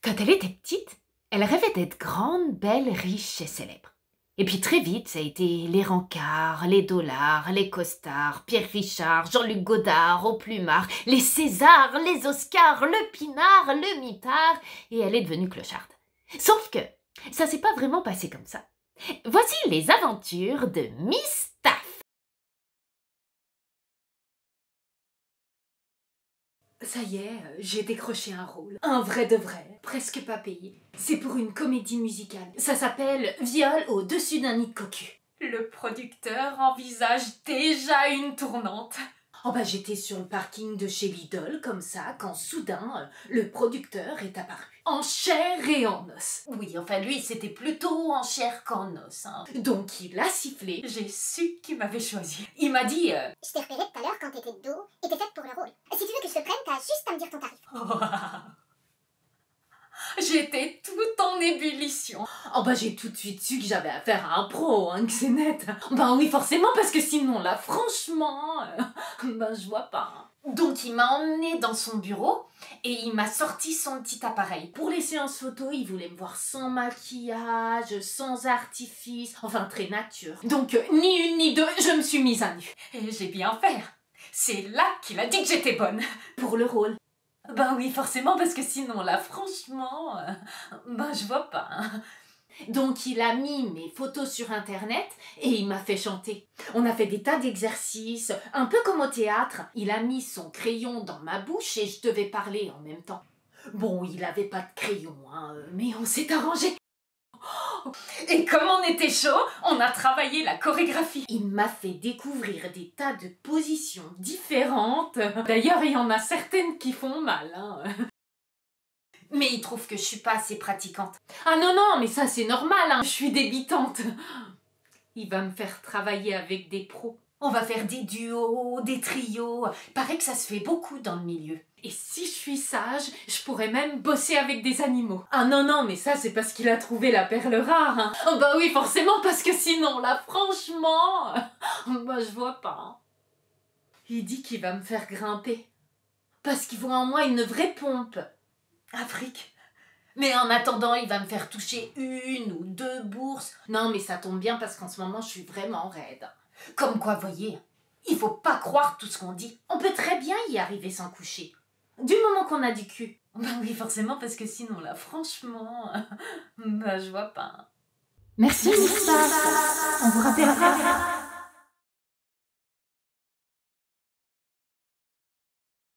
Quand elle était petite, elle rêvait d'être grande, belle, riche et célèbre. Et puis très vite, ça a été les rencarts, les dollars, les costards, Pierre Richard, Jean-Luc Godard, au plumard, les Césars, les Oscars, le pinard, le mitard, et elle est devenue clocharde. Sauf que ça s'est pas vraiment passé comme ça. Voici les aventures de Miss Taff. Ça y est, j'ai décroché un rôle. Un vrai de vrai, presque pas payé. C'est pour une comédie musicale. Ça s'appelle Viol au-dessus d'un nid de cocu. Le producteur envisage déjà une tournante. Oh bah j'étais sur le parking de chez Lidl, comme ça, quand soudain, le producteur est apparu. En chair et en os. Oui, enfin lui, c'était plutôt en chair qu'en os. Hein. Donc il a sifflé. J'ai su qu'il m'avait choisi. Il m'a dit... Je t'ai repéré tout à l'heure quand t'étais de dos et t'es faite pour le rôle. Si tu veux que je te prenne, t'as juste à me dire ton tarif. J'étais tout en ébullition. Oh bah j'ai tout de suite su que j'avais affaire à un pro, hein, que c'est net. Bah oui forcément parce que sinon là franchement, bah je vois pas. Donc il m'a emmené dans son bureau et il m'a sorti son petit appareil. Pour les séances photos, il voulait me voir sans maquillage, sans artifice, enfin très nature. Donc ni une ni deux, je me suis mise à nu. Et j'ai bien fait. C'est là qu'il a dit que j'étais bonne. Pour le rôle. Ben oui, forcément, parce que sinon, là, franchement, ben je vois pas. Hein. Donc il a mis mes photos sur internet et il m'a fait chanter. On a fait des tas d'exercices, un peu comme au théâtre. Il a mis son crayon dans ma bouche et je devais parler en même temps. Bon, il avait pas de crayon, hein, mais on s'est arrangé. Et comme on était chaud, on a travaillé la chorégraphie. Il m'a fait découvrir des tas de positions différentes. D'ailleurs, il y en a certaines qui font mal. Hein. Mais il trouve que je suis pas assez pratiquante. Ah non, non, mais ça c'est normal, hein. Je suis débutante. Il va me faire travailler avec des pros. On va faire des duos, des trios. Paraît que ça se fait beaucoup dans le milieu. Et si je suis sage, je pourrais même bosser avec des animaux. Ah non, non, mais ça c'est parce qu'il a trouvé la perle rare. Hein. Oh bah oui, forcément, parce que sinon, là, franchement, bah je vois pas. Hein. Il dit qu'il va me faire grimper. Parce qu'il voit en moi une vraie pompe. Afrique. Mais en attendant, il va me faire toucher 1 ou 2 bourses. Non, mais ça tombe bien parce qu'en ce moment, je suis vraiment raide. Comme quoi, voyez, il faut pas croire tout ce qu'on dit. On peut très bien y arriver sans coucher. Du moment qu'on a du cul. Ben oui, forcément, parce que sinon, là, franchement, bah, je vois pas. Merci, Miss Taff. On vous rappellera.